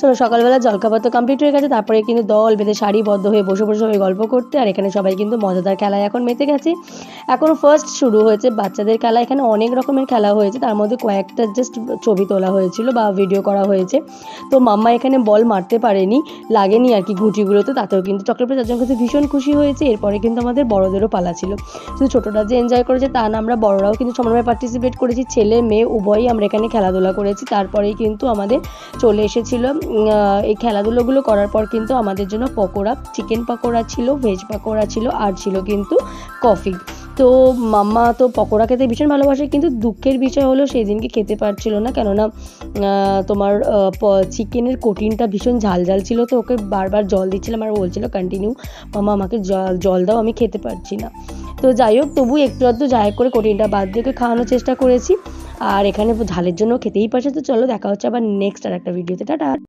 চলো সকালবেলা জলখাবার তো কমপ্লিট হয়ে গেছে, তারপরে কিন্তু দল বেঁধে সারিবদ্ধ হয়ে বসে বসে সবাই গল্প করতে। আর এখানে সবাই কিন্তু মজাদার খেলায় এখন মেতে গেছে। এখন ফার্স্ট শুরু হয়েছে বাচ্চাদের খেলা। এখানে অনেক রকমের খেলা হয়েছে, তার মধ্যে কয়েকটা জাস্ট ছবি তোলা হয়েছিল বা ভিডিও করা হয়েছে। তো মাম্মা এখানে বল মারতে পারেনি, লাগেনি আর কি ঘুঁটিগুলোতে, তাতেও কিন্তু চকলেট পেয়ে চারজন কাছে ভীষণ খুশি হয়েছে। এরপরে কিন্তু আমাদের বড়দেরও পালা ছিল। শুধু ছোটোরা যে এনজয় করেছে তা না, আমরা বড়রাও কিন্তু সমানভাবে পার্টিসিপেট করেছি, ছেলে মেয়ে উভয়ই আমরা এখানে খেলাধুলা করেছি। তারপরেই কিন্তু আমাদের চলে এসেছিল এই খেলাধুলোগুলো করার পর কিন্তু আমাদের জন্য পকোড়া, চিকেন পকোড়া ছিল, ভেজ পকোড়া ছিল, আর ছিল কিন্তু কফি। তো মাম্মা তো পকোড়া খেতে ভীষণ ভালোবাসে, কিন্তু দুঃখের বিষয় হলো সেই দিনকে খেতে পারছিল না, কেননা তোমার চিকেনের কোটিনটা ভীষণ ঝাল ঝাল ছিল। তো ওকে বারবার জল দিচ্ছিলাম আর বলছিল কন্টিনিউ, মাম্মা আমাকে জল দাও, আমি খেতে পারছি না। তো যাই হোক, তবু একটু আধটু যাই করে কোটিনটা বাদ দিয়ে ওকে খাওয়ানোর চেষ্টা করেছি। আর এখানে ঝালের জন্য খেতেই পারছে। তো চলো দেখা হচ্ছে আবার নেক্সট আর একটা ভিডিওতে। টাটা।